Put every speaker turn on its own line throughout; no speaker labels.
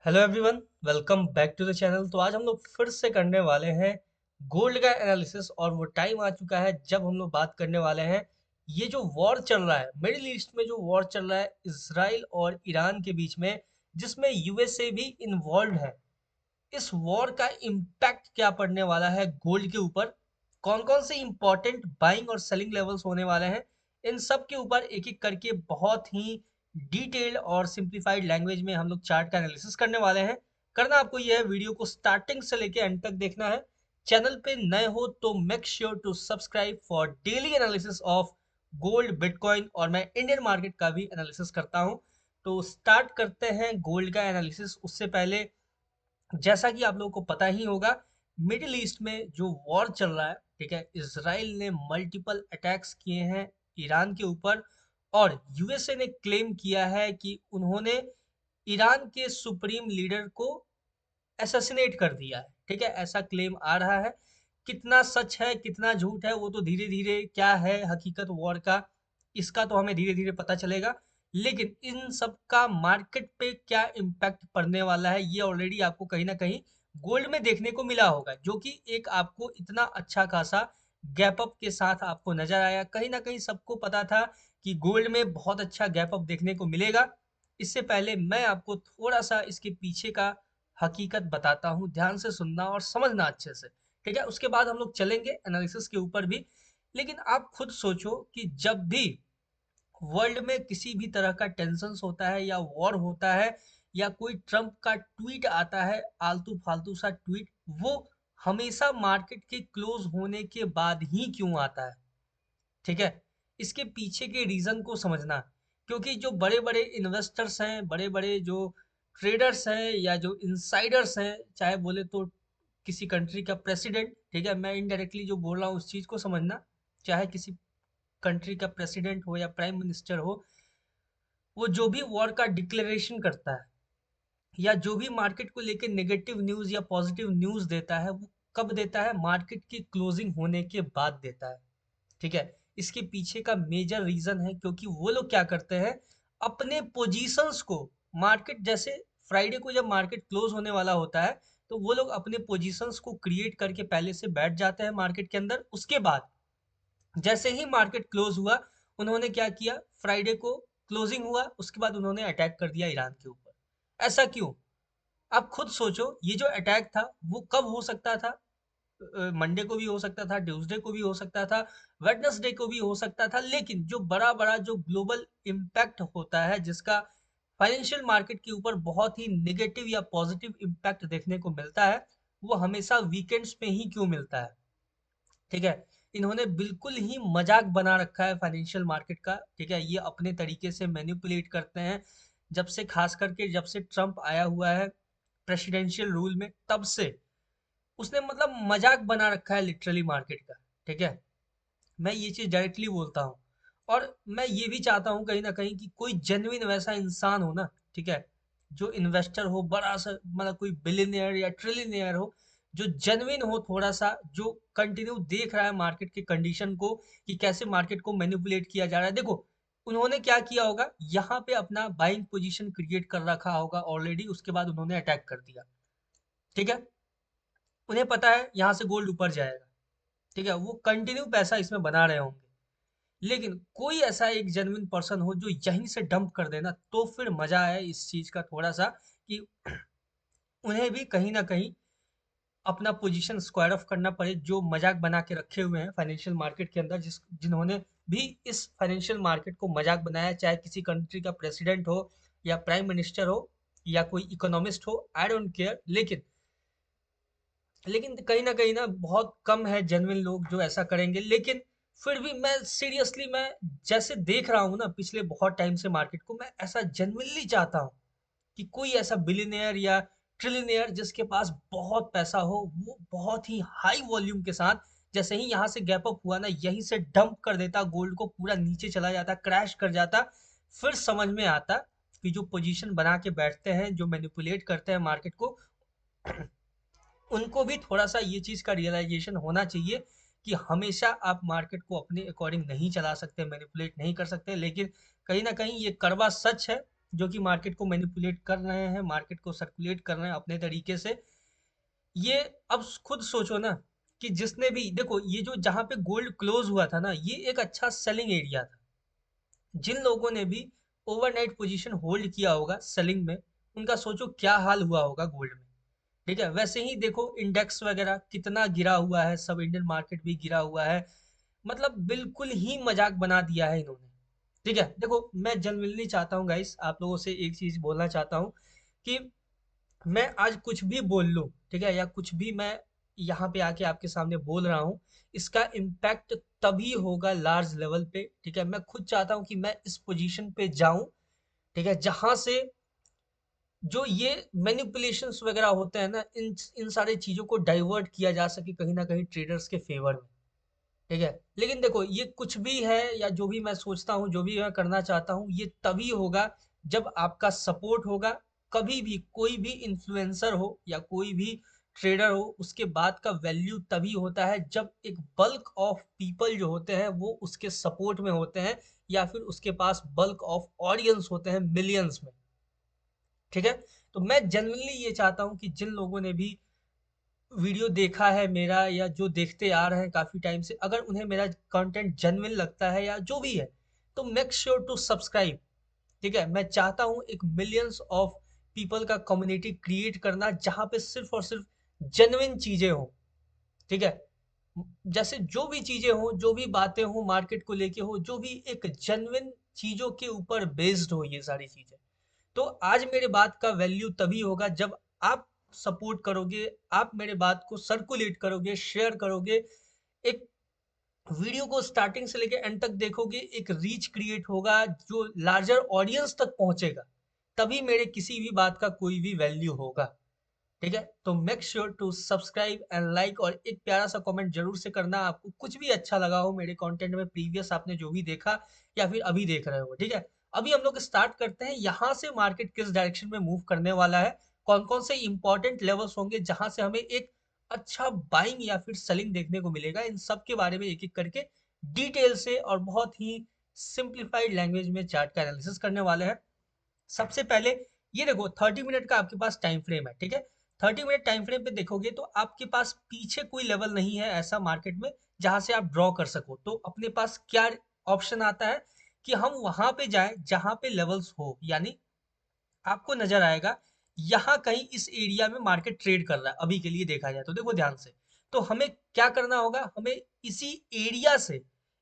Hello everyone, welcome back to the channel. तो आज हम लोग फिर से करने वाले हैं गोल्ड का एनालिसिस और वो टाइम आ चुका है जब हम लोग बात करने वाले हैं ये जो वॉर चल रहा है मिडिल ईस्ट में, जो वॉर चल रहा है इसराइल और ईरान के बीच में, जिसमें यूएसए भी इन्वॉल्व है। इस वॉर का इम्पैक्ट क्या पड़ने वाला है गोल्ड के ऊपर, कौन कौन से इंपॉर्टेंट बाइंग और सेलिंग लेवल्स होने वाले हैं, इन सब के ऊपर एक एक करके बहुत ही डिटेल्ड और सिंप्लीफाइड लैंग्वेज में हम लोग चार्ट का एनालिसिस करने वाले हैं। करना आपको यह है, वीडियो को स्टार्टिंग से लेके एंड तक देखना है। चैनल पे नए हो तो make sure to subscribe for daily analysis of gold, bitcoin, और मैं इंडियन मार्केट का भी एनालिसिस करता हूं। तो स्टार्ट करते हैं गोल्ड का एनालिसिस। उससे पहले, जैसा कि आप लोगों को पता ही होगा, मिडिल ईस्ट में जो वॉर चल रहा है, ठीक है, इसराइल ने मल्टीपल अटैक्स किए हैं ईरान के ऊपर, और यूएसए ने क्लेम किया है कि उन्होंने ईरान के सुप्रीम लीडर को असैसिनेट कर दिया है। ठीक है, ऐसा क्लेम आ रहा है। कितना सच है कितना झूठ है वो तो धीरे धीरे, क्या है हकीकत वॉर का, इसका तो हमें धीरे धीरे पता चलेगा। लेकिन इन सब का मार्केट पे क्या इम्पैक्ट पड़ने वाला है ये ऑलरेडी आपको कहीं ना कहीं गोल्ड में देखने को मिला होगा, जो कि एक आपको इतना अच्छा खासा गैप अप के साथ आपको नजर आया। कहीं ना कहीं सबको पता था कि गोल्ड में बहुत अच्छा गैप अप देखने को मिलेगा। इससे पहले मैं आपको थोड़ा सा इसके पीछे का हकीकत बताता हूँ, ध्यान से सुनना और समझना अच्छे से। ठीक है, उसके बाद हम लोग चलेंगे एनालिसिस के ऊपर भी। लेकिन आप खुद सोचो कि जब भी वर्ल्ड में किसी भी तरह का टेंशन होता है या वॉर होता है या कोई ट्रम्प का ट्वीट आता है, आलतू फालतू सा ट्वीट, वो हमेशा मार्केट के क्लोज होने के बाद ही क्यों आता है। ठीक है, इसके पीछे के रीजन को समझना। क्योंकि जो बड़े बड़े इन्वेस्टर्स हैं, बड़े बड़े जो ट्रेडर्स हैं या जो इंसाइडर्स हैं, चाहे बोले तो किसी कंट्री का प्रेसिडेंट, ठीक है, मैं इनडायरेक्टली जो बोल रहा हूँ उस चीज को समझना, चाहे किसी कंट्री का प्रेसिडेंट हो या प्राइम मिनिस्टर हो, वो जो भी वॉर का डिक्लेरेशन करता है या जो भी मार्केट को लेके नेगेटिव न्यूज या पॉजिटिव न्यूज देता है, वो कब देता है? मार्केट की क्लोजिंग होने के बाद देता है। ठीक है, इसके पीछे का मेजर रीजन है क्योंकि वो लोग क्या करते हैं, अपने पोजीशंस को, मार्केट जैसे फ्राइडे को जब मार्केट क्लोज होने वाला होता है, तो वो लोग अपने पोजीशंस को क्रिएट करके पहले से बैठ जाते हैं मार्केट के अंदर। उसके बाद जैसे ही मार्केट क्लोज हुआ, उन्होंने क्या किया, फ्राइडे को क्लोजिंग हुआ, उसके बाद उन्होंने अटैक कर दिया ईरान के ऊपर। ऐसा क्यों? आप खुद सोचो, ये जो अटैक था वो कब हो सकता था? मंडे को भी हो सकता था, ट्यूसडे को भी हो सकता था, वेडनेसडे को भी हो सकता था। लेकिन जो बड़ा बड़ा जो ग्लोबल इम्पैक्ट होता है, जिसका फाइनेंशियल मार्केट के ऊपर बहुत ही नेगेटिव या पॉजिटिव इम्पैक्ट देखने को मिलता है, वो हमेशा वीकेंड्स में ही क्यों मिलता है? ठीक है, इन्होंने बिल्कुल ही मजाक बना रखा है फाइनेंशियल मार्केट का। ठीक है, ये अपने तरीके से मैनिपुलेट करते हैं। जब से, खास करके जब से ट्रम्प आया हुआ है प्रेसिडेंशियल रूल में, तब से उसने मतलब मजाक बना रखा है लिटरली मार्केट का। ठीक है, मैं ये चीज डायरेक्टली बोलता हूँ। और मैं ये भी चाहता हूँ कहीं ना कहीं कि कोई जेन्युइन वैसा इंसान हो ना, ठीक है, जो इन्वेस्टर हो, बड़ा सा, मतलब कोई बिलियनियर या ट्रिलियनियर हो, जो जेन्युइन हो थोड़ा सा, जो कंटिन्यू देख रहा है मार्केट की कंडीशन को कि कैसे मार्केट को मैनिपुलेट किया जा रहा है। देखो, उन्होंने क्या किया होगा, यहाँ पे अपना बाइंग पोजीशन क्रिएट कर रखा होगा ऑलरेडी, उसके बाद उन्होंने अटैक कर दिया। ठीक है, उन्हें पता है यहाँ से गोल्ड ऊपर जाएगा। ठीक है, वो कंटिन्यू पैसा इसमें बना रहे होंगे। लेकिन कोई ऐसा एक जेन्युइन पर्सन हो जो यहीं से डंप कर देना, तो फिर मजा आए इस चीज का थोड़ा सा, कि उन्हें भी कहीं ना कहीं अपना पोजीशन स्क्वायर ऑफ करना पड़े, जो मजाक बना के रखे हुए हैं फाइनेंशियल मार्केट के अंदर, जिन्होंने भी इस फाइनेंशियल मार्केट को मजाक बनाया, चाहे किसी कंट्री का प्रेसिडेंट हो या प्राइम मिनिस्टर हो या कोई इकोनॉमिस्ट हो, आई डोंट केयर। लेकिन कहीं ना कहीं ना बहुत कम है जेन्युइन लोग जो ऐसा करेंगे। लेकिन फिर भी मैं सीरियसली, मैं जैसे देख रहा हूँ ना पिछले बहुत टाइम से मार्केट को, मैं ऐसा जेन्युइनली चाहता हूँ कि कोई ऐसा बिलियनियर या ट्रिलियनियर जिसके पास बहुत पैसा हो, वो बहुत ही हाई वॉल्यूम के साथ जैसे ही यहाँ से गैप अप हुआ ना, यहीं से डंप कर देता गोल्ड को, पूरा नीचे चला जाता, क्रैश कर जाता। फिर समझ में आता कि जो पोजीशन बना के बैठते हैं, जो मैनिपुलेट करते हैं मार्केट को, उनको भी थोड़ा सा ये चीज का रियलाइजेशन होना चाहिए कि हमेशा आप मार्केट को अपने अकॉर्डिंग नहीं चला सकते, मैनिपुलेट नहीं कर सकते। लेकिन कहीं ना कहीं ये कड़वा सच है जो कि मार्केट को मैनिपुलेट कर रहे हैं, मार्केट को सर्कुलेट कर रहे हैं अपने तरीके से। ये अब खुद सोचो ना कि जिसने भी देखो, ये जो जहाँ पे गोल्ड क्लोज हुआ था ना, ये एक अच्छा सेलिंग एरिया था। जिन लोगों ने भी ओवरनाइट पोजीशन होल्ड किया होगा सेलिंग में, उनका सोचो क्या हाल हुआ होगा गोल्ड में। ठीक है, वैसे ही देखो इंडेक्स वगैरह कितना गिरा हुआ है, सब इंडियन मार्केट भी गिरा हुआ है। मतलब बिल्कुल ही मजाक बना दिया है इन्होंने। ठीक है, देखो मैं जेन्युइनली चाहता हूँ गाइस, आप लोगों से एक चीज बोलना चाहता हूँ कि मैं आज कुछ भी बोल लूँ, ठीक है, या कुछ भी मैं यहाँ पे आके आपके सामने बोल रहा हूँ, इसका इम्पैक्ट तभी होगा लार्ज लेवल पे। ठीक है, मैं खुद चाहता हूँ कि मैं इस पोजीशन पे जाऊं, ठीक है, जहां से जो ये मैनिपुलेशंस वगैरह होते हैं ना, इन इन सारी चीजों को डाइवर्ट किया जा सके कहीं ना कहीं ट्रेडर्स के फेवर में। ठीक है, लेकिन देखो ये कुछ भी है या जो भी मैं सोचता हूँ, जो भी मैं करना चाहता हूँ, ये तभी होगा जब आपका सपोर्ट होगा। कभी भी कोई भी इन्फ्लुएंसर हो या कोई भी ट्रेडर हो, उसके बाद का वैल्यू तभी होता है जब एक बल्क ऑफ पीपल जो होते हैं वो उसके सपोर्ट में होते हैं, या फिर उसके पास बल्क ऑफ ऑडियंस होते हैं मिलियंस में। ठीक है, तो मैं जनरली ये चाहता हूँ कि जिन लोगों ने भी वीडियो देखा है मेरा, या जो देखते आ रहे हैं काफी टाइम से, अगर उन्हें मेरा कंटेंट जेन्युइन लगता है या जो भी है, तो मेक श्योर टू सब्सक्राइब। ठीक है, मैं चाहता हूँ एक मिलियंस ऑफ पीपल का कम्युनिटी क्रिएट करना, जहां पे सिर्फ और सिर्फ जेन्युइन चीजें हो। ठीक है, जैसे जो भी चीजें हो, जो भी बातें हो मार्केट को लेके हो, जो भी एक जेन्युइन चीजों के ऊपर बेस्ड हो ये सारी चीजें। तो आज मेरे बात का वैल्यू तभी होगा जब आप सपोर्ट करोगे, आप मेरे बात को सर्कुलेट करोगे, शेयर करोगे, एक वीडियो को स्टार्टिंग से लेके एंड तक देखोगे, एक रीच क्रिएट होगा जो लार्जर ऑडियंस तक पहुंचेगा, तभी मेरे किसी भी बात का कोई भी वैल्यू होगा। ठीक है, तो make sure to subscribe and like, और एक प्यारा सा कमेंट जरूर से करना आपको कुछ भी अच्छा लगा हो मेरे कंटेंट में, प्रीवियस आपने जो भी देखा या फिर अभी देख रहे हो। ठीक है, अभी हम लोग स्टार्ट करते हैं यहाँ से मार्केट किस डायरेक्शन में मूव करने वाला है, कौन कौन से इंपॉर्टेंट लेवल्स होंगे जहां से हमें एक अच्छा बाइंग या फिर सेलिंग देखने को मिलेगा। इन सब के बारे में एक एक करके डिटेल से और बहुत ही सिंप्लीफाइड लैंग्वेज में चार्ट का एनालिसिस करने वाले हैं। सबसे पहले ये देखो 30 मिनट का आपके पास टाइम फ्रेम है। ठीक है, 30 मिनट टाइम फ्रेम पे देखोगे तो आपके पास पीछे कोई लेवल नहीं है ऐसा मार्केट में जहां से आप ड्रॉ कर सको। तो अपने पास क्या ऑप्शन आता है कि हम वहां पे जाएं जहां पे लेवल्स हो, यानी आपको नजर आएगा यहाँ कहीं इस एरिया में मार्केट ट्रेड कर रहा है अभी के लिए देखा जाए तो। देखो ध्यान से, तो हमें क्या करना होगा, हमें इसी एरिया से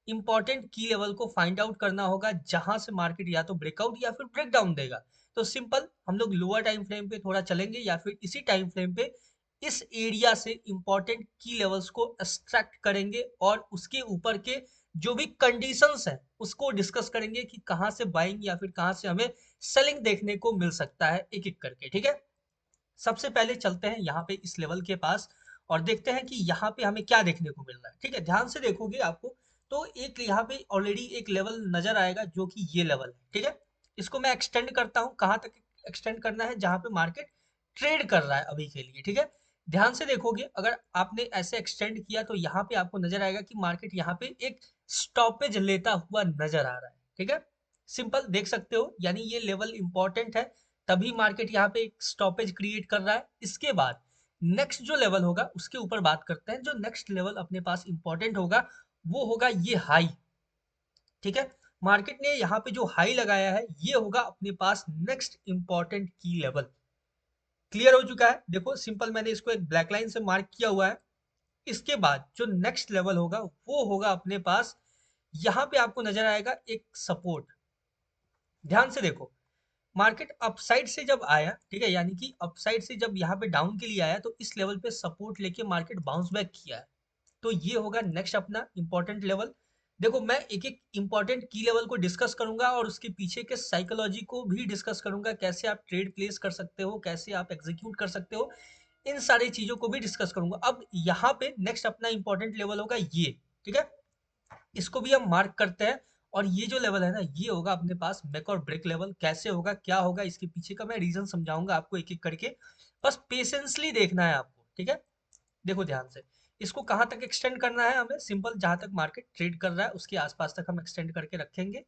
इंपॉर्टेंट की लेवल को फाइंड आउट करना होगा जहां से मार्केट या तो ब्रेकआउट या फिर ब्रेक डाउन देगा। तो सिंपल, हम लोग लोअर टाइम फ्रेम पे थोड़ा चलेंगे या फिर इसी टाइम फ्रेम पे इस एरिया से इंपॉर्टेंट की लेवल्स को एक्सट्रैक्ट करेंगे, और उसके ऊपर के जो भी कंडीशंस है उसको डिस्कस करेंगे कि कहाँ से बाइंग या फिर कहाँ से हमें सेलिंग देखने को मिल सकता है एक एक करके। ठीक है, सबसे पहले चलते हैं यहाँ पे इस लेवल के पास और देखते हैं कि यहाँ पे हमें क्या देखने को मिल रहा है। ठीक है, ध्यान से देखोगे आपको तो एक यहाँ पे ऑलरेडी एक लेवल नजर आएगा जो कि ये लेवल है। ठीक है, इसको मैं एक्सटेंड करता हूँ, कहाँ तक एक्सटेंड करना है, जहाँ पे मार्केट ट्रेड कर रहा है अभी के लिए। ठीक है, ध्यान से देखोगे अगर आपने ऐसे एक्सटेंड किया तो यहाँ पे आपको नजर आएगा कि मार्केट यहाँ पे एक स्टॉपेज लेता हुआ नजर आ रहा है। ठीक है, सिंपल देख सकते हो, यानी ये लेवल इंपॉर्टेंट है, तभी मार्केट यहाँ पे एक स्टॉपेज क्रिएट कर रहा है। इसके बाद नेक्स्ट जो लेवल होगा उसके ऊपर बात करते हैं। जो नेक्स्ट लेवल अपने पास इंपॉर्टेंट होगा वो होगा ये हाई। ठीक है, मार्केट ने यहाँ पे जो हाई लगाया है ये होगा अपने पास नेक्स्ट इंपॉर्टेंट की लेवल। क्लियर हो चुका है, देखो सिंपल मैंने इसको एक ब्लैक लाइन से मार्क किया हुआ है। इसके बाद जो नेक्स्ट लेवल होगा वो होगा अपने पास, यहाँ पे आपको नजर आएगा एक सपोर्ट। ध्यान से देखो, मार्केट अपसाइड से जब आया, ठीक है, यानी कि अपसाइड से जब यहाँ पे डाउन के लिए आया तो इस लेवल पे सपोर्ट लेके मार्केट बाउंस बैक किया है। तो ये होगा नेक्स्ट अपना इंपॉर्टेंट लेवल। देखो मैं एक एक इंपॉर्टेंट की लेवल को डिस्कस करूंगा और उसके पीछे के साइकोलॉजी को भी डिस्कस करूंगा, कैसे आप ट्रेड प्लेस कर सकते हो, कैसे आप एग्जीक्यूट कर सकते हो, इन सारी चीजों को भी डिस्कस करूंगा। अब यहाँ पे नेक्स्ट अपना इंपॉर्टेंट लेवल होगा ये। ठीक है, इसको भी हम मार्क करते हैं, और ये जो लेवल है ना ये होगा अपने पास मेक और ब्रेक लेवल। कैसे होगा, क्या होगा, इसके पीछे का मैं रीजन समझाऊंगा आपको एक एक करके, बस पेशेंसली देखना है आपको। ठीक है, देखो ध्यान से, इसको कहाँ तक एक्सटेंड करना है हमें, सिंपल जहां तक मार्केट ट्रेड कर रहा है उसके आसपास तक हम एक्सटेंड करके रखेंगे।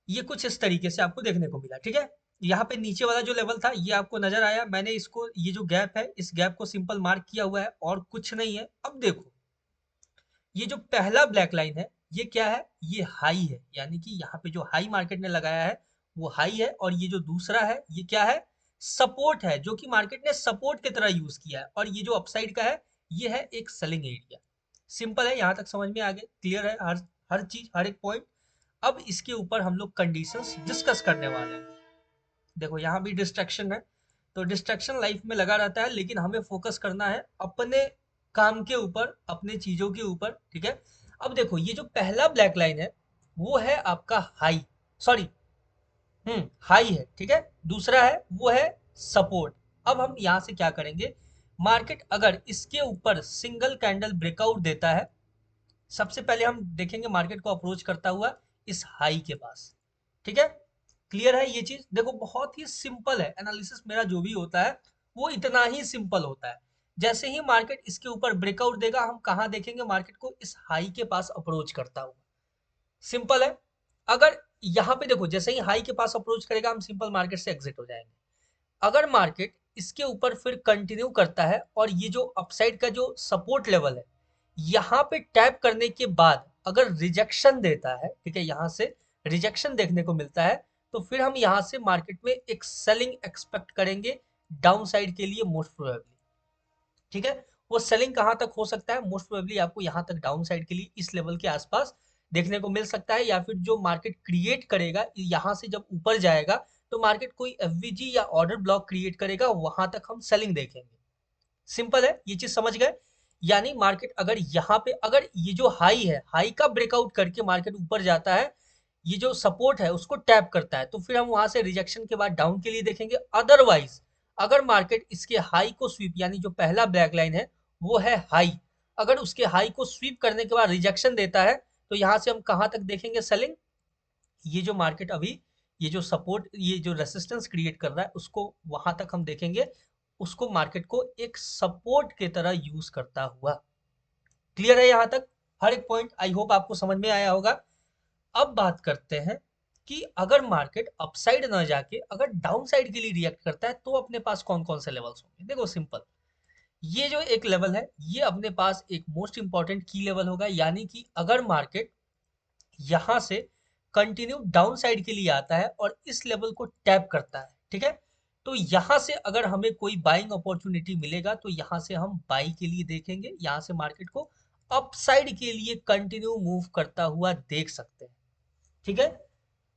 ये कुछ इस तरीके से आपको देखने को मिला, ठीक है। यहाँ पे नीचे वाला जो लेवल था ये आपको नजर आया, मैंने इसको, ये जो गैप है इस गैप को सिंपल मार्क किया हुआ है और कुछ नहीं है। अब देखो ये जो पहला ब्लैक लाइन है ये क्या है, ये हाई है, यानी कि यहाँ पे जो हाई मार्केट ने लगाया है वो हाई है, और ये जो दूसरा है ये क्या है, सपोर्ट है, जो कि मार्केट ने सपोर्ट की तरह यूज किया है, और ये जो अपसाइड का है ये है एक सेलिंग एरिया। सिंपल है, यहाँ तक समझ में आ गया, क्लियर है हर हर चीज, हर एक पॉइंट। अब इसके ऊपर हम लोग कंडीशंस डिस्कस करने वाले हैं। देखो यहाँ भी डिस्ट्रैक्शन है, तो डिस्ट्रैक्शन लाइफ में लगा रहता है, लेकिन हमें फोकस करना है अपने काम के ऊपर, अपने चीजों के ऊपर, ठीक है। अब देखो ये जो पहला ब्लैक लाइन है वो है आपका हाई, सॉरी, हाई है, ठीक है। दूसरा है वो है सपोर्ट। अब हम यहाँ से क्या करेंगे, मार्केट अगर इसके ऊपर सिंगल कैंडल ब्रेकआउट देता है, सबसे पहले हम देखेंगे मार्केट को अप्रोच करता हुआ इस हाई के पास, ठीक है। क्लियर है ये चीज, देखो बहुत ही सिंपल है एनालिसिस, मेरा जो भी होता है वो इतना ही सिंपल होता है। जैसे ही मार्केट इसके ऊपर ब्रेकआउट देगा हम कहाँ देखेंगे मार्केट को, इस हाई के पास अप्रोच करता हुआ, सिंपल है। अगर यहाँ पे देखो जैसे ही हाई के पास अप्रोच करेगा हम सिंपल मार्केट से एग्जिट हो जाएंगे। अगर मार्केट इसके ऊपर फिर कंटिन्यू करता है और ये जो अपसाइड का जो सपोर्ट लेवल है यहाँ पे टैप करने के बाद अगर रिजेक्शन देता है, ठीक है, यहाँ से रिजेक्शन देखने को मिलता है, तो फिर हम यहाँ से मार्केट में एक सेलिंग एक्सपेक्ट करेंगे डाउन साइड के लिए मोस्ट प्रोबेबली, ठीक है। वो सेलिंग कहाँ तक हो सकता है, मोस्ट प्रोबेबली आपको यहाँ तक डाउन साइड के लिए इस लेवल के आसपास देखने को मिल सकता है, या फिर जो मार्केट क्रिएट करेगा यहाँ से जब ऊपर जाएगा तो मार्केट कोई एफवीजी या ऑर्डर ब्लॉक क्रिएट करेगा, वहां तक हम सेलिंग देखेंगे। सिंपल है, ये चीज समझ गए। यानी मार्केट अगर यहाँ पे, अगर ये जो हाई है, हाई का ब्रेकआउट करके मार्केट ऊपर जाता है, ये जो सपोर्ट है उसको टैप करता है, तो फिर हम वहां से रिजेक्शन के बाद डाउन के लिए देखेंगे। अदरवाइज अगर मार्केट इसके हाई को स्वीप, यानी जो पहला ब्लैक लाइन है वो है हाई, अगर उसके हाई को स्वीप करने के बाद रिजेक्शन देता है तो यहाँ से हम कहाँ तक देखेंगे सेलिंग, ये जो मार्केट अभी, ये जो सपोर्ट, ये जो रेसिस्टेंस क्रिएट कर रहा है उसको वहां तक हम देखेंगे, उसको मार्केट को एक सपोर्ट की तरह यूज करता हुआ। क्लियर है यहाँ तक, हर एक पॉइंट आई होप आपको समझ में आया होगा। अब बात करते हैं कि अगर मार्केट अपसाइड ना जाके अगर डाउन साइड के लिए रिएक्ट करता है तो अपने पास कौन कौन से लेवल्स होंगे। देखो सिंपल, ये जो एक लेवल है ये अपने पास एक मोस्ट इंपॉर्टेंट की लेवल होगा, यानी कि अगर मार्केट यहाँ से कंटिन्यू डाउन साइड के लिए आता है और इस लेवल को टैप करता है, ठीक है, तो यहाँ से अगर हमें कोई बाइंग अपॉर्चुनिटी मिलेगा तो यहाँ से हम बाई के लिए देखेंगे, यहाँ से मार्केट को अपसाइड के लिए कंटिन्यू मूव करता हुआ देख सकते हैं, ठीक है।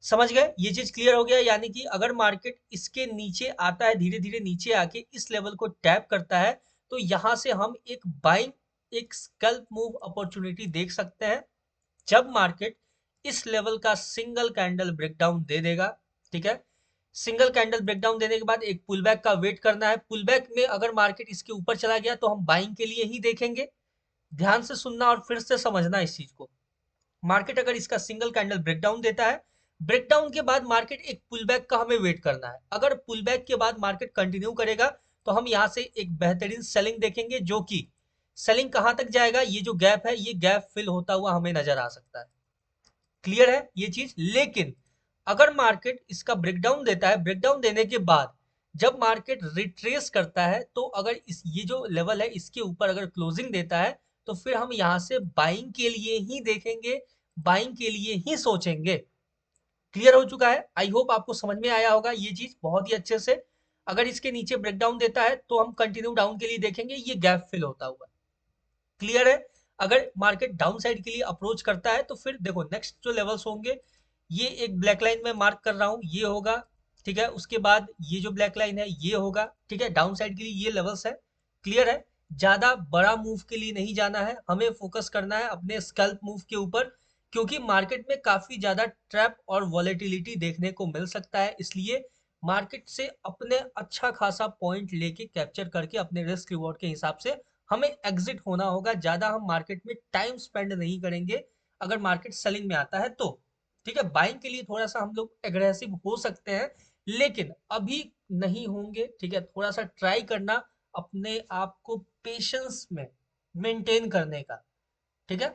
समझ गए, ये चीज क्लियर हो गया। यानी कि अगर मार्केट इसके नीचे आता है, धीरे धीरे नीचे आके इस लेवल को टैप करता है, तो यहाँ से हम एक बाइंग, एक स्कैल्प मूव अपॉर्चुनिटी देख सकते हैं जब मार्केट इस लेवल का सिंगल कैंडल ब्रेकडाउन दे देगा, ठीक है। सिंगल कैंडल ब्रेकडाउन देने के बाद एक पुल बैक का वेट करना है, पुल बैक में अगर मार्केट इसके ऊपर चला गया तो हम बाइंग के लिए ही देखेंगे। ध्यान से सुनना और फिर से समझना इस चीज को। मार्केट अगर इसका सिंगल कैंडल ब्रेकडाउन देता है, ब्रेकडाउन के बाद मार्केट एक पुल बैक का हमें वेट करना है। अगर पुल बैक के बाद मार्केट कंटिन्यू करेगा तो हम यहाँ से एक बेहतरीन सेलिंग देखेंगे, जो कि सेलिंग कहां तक जाएगा, ये जो गैप है ये गैप फिल होता हुआ हमें नजर आ सकता है। क्लियर है ये चीज। लेकिन अगर मार्केट इसका ब्रेकडाउन देता है, ब्रेकडाउन देने के बाद जब मार्केट रिट्रेस करता है, तो अगर इस, ये जो लेवल है इसके ऊपर अगर क्लोजिंग देता है तो फिर हम यहां से बाइंग के लिए ही देखेंगे, बाइंग के लिए ही सोचेंगे। क्लियर हो चुका है, आई होप आपको समझ में आया होगा ये चीज बहुत ही अच्छे से। अगर इसके नीचे ब्रेकडाउन देता है तो हम कंटिन्यू डाउन के लिए देखेंगे, ये गैप फिल होता हुआ। क्लियर है। अगर मार्केट डाउन साइड के लिए अप्रोच करता है तो फिर देखो नेक्स्ट जो लेवल्स होंगे, ये एक ब्लैक लाइन में मार्क कर रहा हूं, ये होगा, ठीक है। उसके बाद ये जो ब्लैक लाइन है ये होगा, ठीक है। डाउन साइड के लिए ये लेवल्स है। क्लियर है, ज्यादा बड़ा मूव के लिए नहीं जाना है, हमें फोकस करना है अपने स्कैल्प मूव के ऊपर, क्योंकि मार्केट में काफी ज्यादा ट्रैप और वॉलेटिलिटी देखने को मिल सकता है, इसलिए मार्केट से अपने अच्छा खासा पॉइंट लेके कैप्चर करके अपने रिस्क रिवॉर्ड के हिसाब से हमें एग्जिट होना होगा। ज्यादा हम मार्केट में टाइम स्पेंड नहीं करेंगे अगर मार्केट सेलिंग में आता है तो, ठीक है। बाइंग के लिए थोड़ा सा हम लोग एग्रेसिव हो सकते हैं, लेकिन अभी नहीं होंगे, ठीक है। थोड़ा सा ट्राई करना अपने आप को पेशेंस में मेंटेन करने का, ठीक है।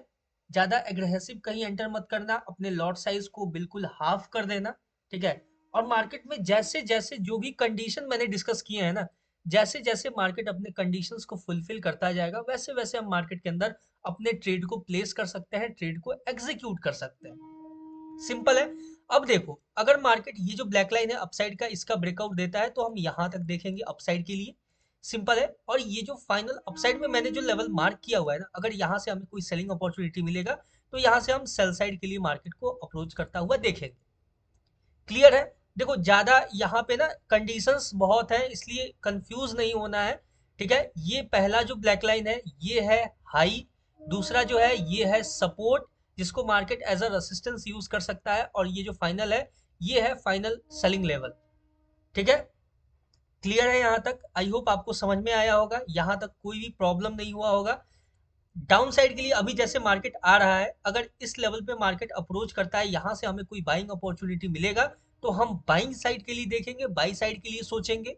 ज़्यादा एग्रेसिव कहीं एंटर मत करना, अपने लॉट साइज को बिल्कुल हाफ कर देना, ठीक है। और मार्केट में जैसे जैसे जो भी कंडीशन मैंने डिस्कस किए हैं ना, जैसे जैसे मार्केट अपने कंडीशंस को फुलफिल करता जाएगा, वैसे वैसे हम मार्केट के अंदर अपने ट्रेड को प्लेस कर सकते हैं, ट्रेड को एग्जीक्यूट कर सकते हैं। सिंपल है। अब देखो, अगर मार्केट ये जो ब्लैक लाइन है अपसाइड का, इसका ब्रेकआउट देता है तो हम यहां तक देखेंगे अपसाइड के लिए। सिंपल है। और ये जो फाइनल अपसाइड में मैंने जो लेवल मार्क किया हुआ है ना, अगर यहाँ से हमें कोई सेलिंग अपॉर्चुनिटी मिलेगा तो यहाँ से हम सेल साइड के लिए मार्केट को अप्रोच करता हुआ देखेंगे। क्लियर है। देखो ज्यादा यहाँ पे ना कंडीशंस बहुत है, इसलिए कंफ्यूज नहीं होना है, ठीक है। ये पहला जो ब्लैक लाइन है ये है हाई, दूसरा जो है ये है सपोर्ट, जिसको market as a resistance use कर सकता है, और ये जो फाइनल है ये है फाइनल सेलिंग लेवल, ठीक है। क्लियर है यहाँ तक? आई होप आपको समझ में आया होगा, यहाँ तक कोई भी प्रॉब्लम नहीं हुआ होगा। डाउन साइड के लिए अभी जैसे मार्केट आ रहा है, अगर इस लेवल पे मार्केट अप्रोच करता है, यहाँ से हमें कोई बाइंग अपॉर्चुनिटी मिलेगा तो हम बाइंग साइड के लिए देखेंगे, बाई साइड के लिए सोचेंगे।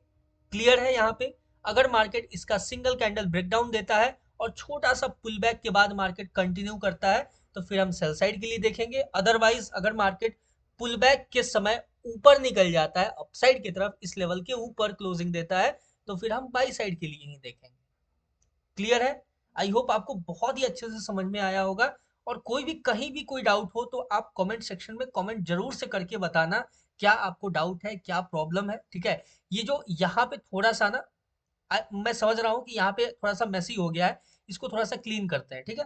क्लियर है यहाँ पे? अगर मार्केट इसका सिंगल कैंडल ब्रेकडाउन देता है और छोटा सा पुल बैक के बाद मार्केट कंटिन्यू करता है तो फिर हम सेल साइड के लिए देखेंगे। अदरवाइज अगर मार्केट पुल बैक के समय ऊपर निकल जाता है अपसाइड की तरफ, इस लेवल के ऊपर क्लोजिंग देता है, तो फिर हम बाई साइड के लिए ही देखेंगे। क्लियर है? आई होप आपको बहुत ही अच्छे से समझ में आया होगा। और कोई भी कहीं भी कोई डाउट हो तो आप कमेंट सेक्शन में कमेंट जरूर से करके बताना, क्या आपको डाउट है, क्या प्रॉब्लम है, ठीक है। ये जो यहाँ पे थोड़ा सा ना, मैं समझ रहा हूँ कि यहाँ पे थोड़ा सा मैसी हो गया है, इसको थोड़ा सा क्लीन करते हैं, ठीक है।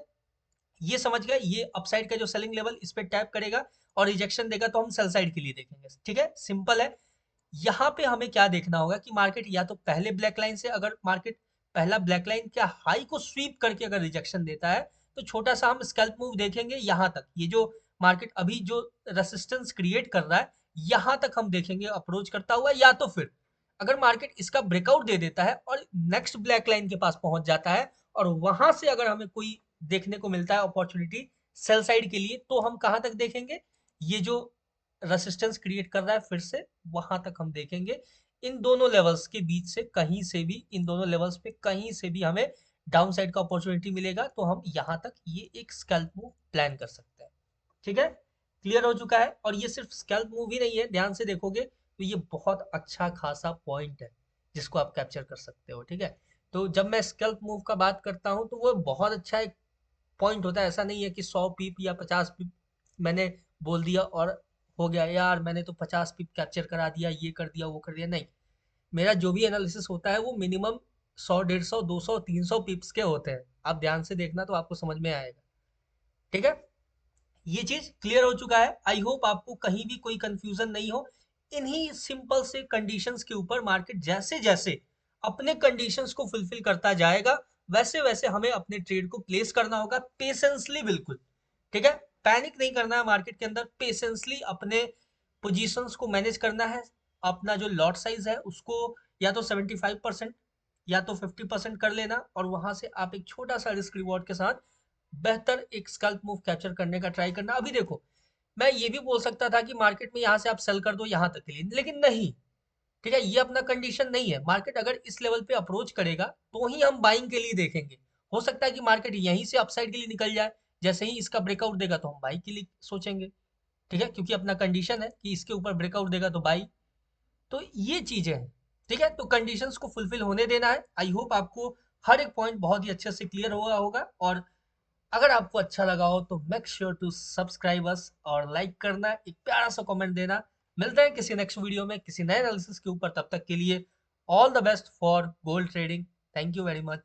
ये समझ गए, ये अपसाइड का जो सेलिंग लेवल इस पे टैप करेगा और रिजेक्शन देगा तो हम सेल साइड के लिए देखेंगे, ठीक है। सिंपल है। यहाँ पे हमें क्या देखना होगा कि मार्केट या तो पहले ब्लैक लाइन से, अगर मार्केट पहला ब्लैक लाइन क्या हाई को स्वीप करके अगर रिजेक्शन देता है तो छोटा सा हम स्कैल्प मूव देखेंगे यहाँ तक। ये जो मार्केट अभी जो रेसिस्टेंस क्रिएट कर रहा है यहाँ तक हम देखेंगे अप्रोच करता हुआ, या तो फिर अगर मार्केट इसका ब्रेकआउट दे देता है और नेक्स्ट ब्लैक लाइन के पास पहुंच जाता है और वहां से अगर हमें कोई देखने को मिलता है अपॉर्चुनिटी सेल साइड के लिए, तो हम कहां तक देखेंगे, ये जो रेसिस्टेंस क्रिएट कर रहा है फिर से वहां तक हम देखेंगे। इन दोनों लेवल्स के बीच से कहीं से भी, इन दोनों लेवल्स पे कहीं से भी हमें डाउन साइड का अपॉर्चुनिटी मिलेगा तो हम यहाँ तक ये एक स्कैल्प मूव प्लान कर सकते हैं, ठीक है। क्लियर हो चुका है। और ये सिर्फ स्कैल्प मूव ही नहीं है, ध्यान से देखोगे तो ये बहुत अच्छा खासा पॉइंट है जिसको आप कैप्चर कर सकते हो, ठीक है। तो जब मैं स्कैल्प मूव का बात करता हूँ तो वो बहुत अच्छा एक पॉइंट होता है। ऐसा नहीं है कि 100 पिप या 50 पिप मैंने बोल दिया और हो गया, यार मैंने तो 50 पिप कैप्चर करा दिया, ये कर दिया वो कर दिया, नहीं। मेरा जो भी एनालिसिस होता है वो मिनिमम 100, 150, 200, 300 पिप्स के होते हैं। आप ध्यान से देखना तो आपको समझ में आएगा, ठीक है। ये चीज क्लियर हो चुका है। आई होप आपको कहीं भी कोई कंफ्यूजन नहीं हो। इन्हीं सिंपल से कंडीशंस के ऊपर मार्केट जैसे जैसे अपने कंडीशंस को फुलफिल करता जाएगा वैसे वैसे हमें अपने ट्रेड को प्लेस करना होगा पेशेंसली, बिल्कुल, ठीक है। पैनिक नहीं करना है मार्केट के अंदर, पेशेंसली अपने पोजीशंस को मैनेज करना है। अपना जो लॉट साइज है उसको या तो 75% या तो 50% कर लेना, और वहां से आप एक छोटा सा रिस्क रिवॉर्ड के साथ बेहतर एक स्कल्प मूव कैप्चर करने का ट्राई करना। अभी देखो, मैं ये भी बोल सकता था कि मार्केट में यहाँ से आप सेल कर दो यहाँ तक के लिए, लेकिन नहीं, ठीक है। ये अपना कंडीशन नहीं है। मार्केट अगर इस लेवल पे अप्रोच करेगा तो ही हम बाइंग के लिए देखेंगे। हो सकता है कि मार्केट यहीं से अपसाइड के लिए निकल जाए, जैसे ही इसका ब्रेकआउट देगा तो हम बाई के लिए सोचेंगे, ठीक है, क्योंकि अपना कंडीशन है कि इसके ऊपर ब्रेकआउट देगा तो बाई। तो ये चीजें हैं, ठीक है। तो कंडीशंस को फुलफिल होने देना है। आई होप आपको हर एक पॉइंट बहुत ही अच्छे से क्लियर हुआ होगा। और अगर आपको अच्छा लगा हो तो make sure to subscribe us और लाइक करना, एक प्यारा सा कमेंट देना। मिलते हैं किसी नेक्स्ट वीडियो में किसी नए एनालिसिस के ऊपर, तब तक के लिए all the best for gold trading. Thank you very much.